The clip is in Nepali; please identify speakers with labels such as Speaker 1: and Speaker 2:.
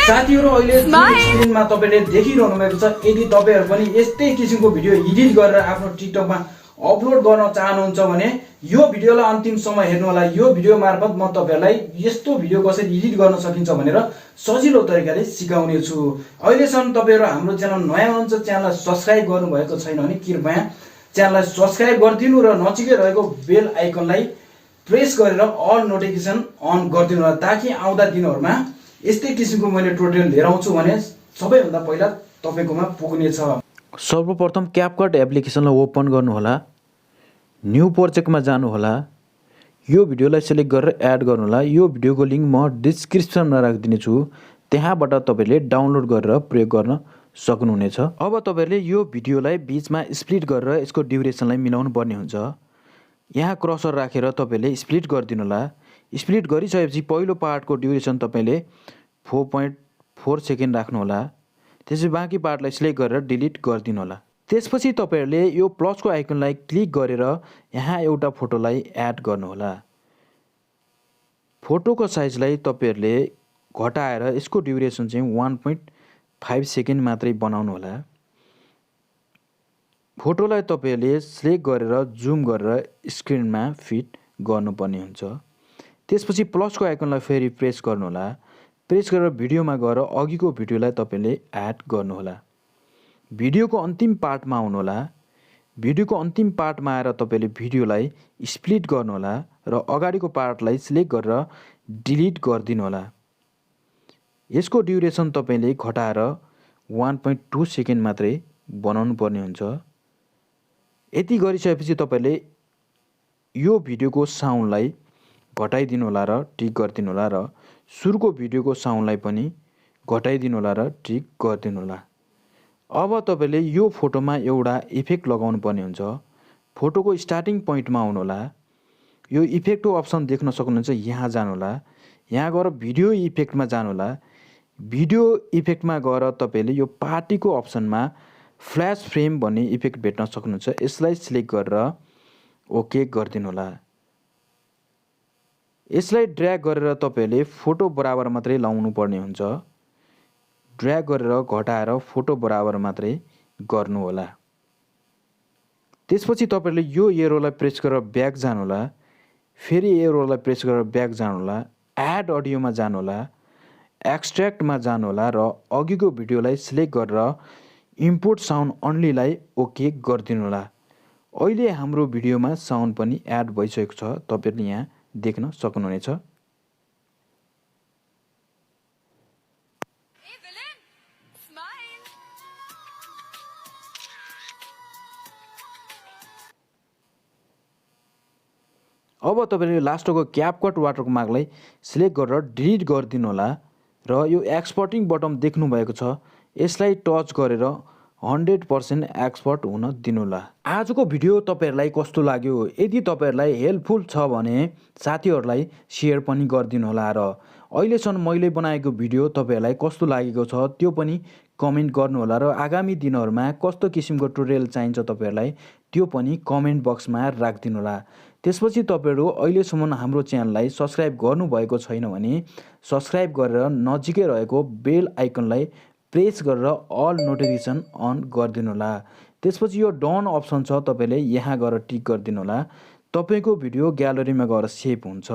Speaker 1: साथीहरु अहिले स्क्रिनमा तपाईले देखिरहनु भएको छ। यदि तपाईहरु पनि यस्तै किसिमको भिडियो एडिट गरेर आफ्नो टिकटकमा अपलोड गर्न चाहनुहुन्छ भने यो भिडियोलाई अन्तिम समय हेर्नु होला। यो भिडियो मार्फत म तपाईहरुलाई यस्तो भिडियो कसरी एडिट गर्न सकिन्छ भनेर सजिलो तरिकाले सिकाउने छु। अहिलेसम्म तपाईहरु हाम्रो च्यानल नयाँ हुनुहुन्छ, च्यानललाई सब्स्क्राइब गर्नुभएको छैन भने कृपया च्यानललाई सब्स्क्राइब गरिदिनु र नजिकै रहेको बेल आइकनलाई प्रेस गरेर अल नोटिफिकेसन अन गरिदिनु होला, ताकि आउँदा दिनहरुमा यस्तै किसिमको मैले ट्युटोरियल लिएर आउँछु भने सबैभन्दा पहिला तपाईकोमा पुग्ने छ।
Speaker 2: सर्वप्रथम क्यापकट एप्लिकेसनलाई ओपन गर्नु होला, न्यू प्रोजेक्टमा जानु होला, यो भिडियोलाई सिलेक्ट गरेर एड गर्नु होला। यो भिडियोको लिंक म डिस्क्रिप्सनमा राखिदिने छु, त्यहाँबाट तपाईले डाउनलोड गरेर प्रयोग गर्न सक्नुहुनेछ। अब तपाईले यो भिडियोलाई बीचमा स्प्लिट गरेर यसको ड्युरेसनलाई मिलाउनु पर्ने हुन्छ। यहाँ क्रसर राखेर तपाईले स्प्लिट गरिदिनु होला। स्प्लिट गरिसकेपछि पहिलो पार्टको ड्युरेसन तपाईले 4.4 सेकेन्ड राख्नु होला। त्यसपछि बाँकी पार्टलाई सिलेक्ट गरेर डिलिट गरिदिनु होला। त्यसपछि तपाईहरुले यो प्लसको आइकनलाई क्लिक गरेर यहाँ एउटा फोटोलाई एड गर्नु होला। फोटोको साइजलाई तपाईहरुले घटाएर यसको ड्युरेसन चाहिँ 1.5 सेकेन्ड मात्रै बनाउनु होला। फोटोलाई तपाईहरुले सिलेक्ट गरेर जुम गरेर स्क्रिनमा फिट गर्नुपर्ने हुन्छ। त्यसपछि प्लसको आइकनलाई फेरि प्रेस गर्नु होला। प्रेस गरेर भिडियोमा गएर अघिको भिडियोलाई तपाईले एड गर्नु होला। भिडियोको अन्तिम पार्टमा आउनु होला। भिडियोको अन्तिम पार्टमा आएर तपाईले भिडियोलाई स्प्लिट गर्नु होला र अगाडिको पार्टलाई सिलेक्ट गरेर डिलिट गरिदिनु होला। यसको ड्युरेसन तपाईले घटाएर 1.2 सेकेन्ड मात्रै बनाउनु पर्ने हुन्छ। यति गरिसकेपछि तपाईले यो भिडियोको साउन्डलाई घटाइदिनु होला र टिक गरिदिनु होला र सुरुको भिडियोको साउन्डलाई पनि घटाइदिनु होला र टिक गरिदिनु होला। अब तपाईले यो फोटोमा एउटा इफेक्ट लगाउनु पर्ने हुन्छ। फोटोको स्टार्टिङ पोइन्टमा आउनु होला। यो इफेक्टको अप्सन देख्न सक्नुहुन्छ, यहाँ जानु होला। यहाँ गएर भिडियो इफेक्टमा जानु होला। भिडियो इफेक्टमा गएर तपाईले यो पार्टीको अप्सनमा फ्ल्याश फ्रेम भन्ने इफेक्ट भेट्न सक्नुहुन्छ। यसलाई सिलेक्ट गरेर ओके गरिदिनु होला। यसलाई ड्र्याग गरेर तपाईले फोटो बराबर मात्रै लाउनु पर्ने हुन्छ। ड्र्याग गरेर घटाएर फोटो बराबर मात्रै गर्नु होला। त्यसपछि तपाईले यो एरोलाई प्रेस गरेर ब्याक जानु होला। फेरि एरोलाई प्रेस गरेर ब्याक जानु होला। एड अडियोमा जानु होला। एक्सट्र्याक्टमा जानु होला र अघिको भिडियोलाई सिलेक्ट गरेर इम्पोर्ट साउन्ड अन्लीलाई ओके गरिदिनु होला। अहिले हाम्रो भिडियोमा साउन्ड पनि एड भइसकेको छ, तपाईहरुले यहाँ देख्न सक्नुहुनेछ। अब तपाईले लास्टको क्यापकट वाटरमार्कलाई सिलेक्ट गरेर डिलिट गरिदिनु होला र यो एक्सपोर्टिङ बटन देख्नु भएको छ, यसलाई टच गरेर 100% एक्सपोर्ट हुन दिनु होला। आजको भिडियो तपाईहरुलाई कस्तो लाग्यो? यदि तपाईहरुलाई हेल्पफुल छ भने साथीहरुलाई शेयर पनि गरिदिनु होला र अहिलेसम्म मैले बनाएको भिडियो तपाईहरुलाई कस्तो लागेको छ त्यो पनि कमेन्ट गर्नु होला र आगामी दिनहरुमा कस्तो किसिमको ट्युटोरियल चाहिन्छ तपाईहरुलाई त्यो पनि कमेन्ट बक्समा राखिदिनु होला। त्यसपछि तपाईहरु अहिलेसम्म हाम्रो च्यानललाई सब्स्क्राइब गर्नुभएको छैन भने सब्स्क्राइब गरेर नजिकै रहेको बेल आइकनलाई प्रेस गरेर अल नोटिफिकेसन अन गरिदिनु होला। त्यसपछि यो डन अप्सन छ, तपाईले यहाँ गएर टिक गरिदिनु होला। तपाईको भिडियो ग्यालरीमा गएर सेभ हुन्छ।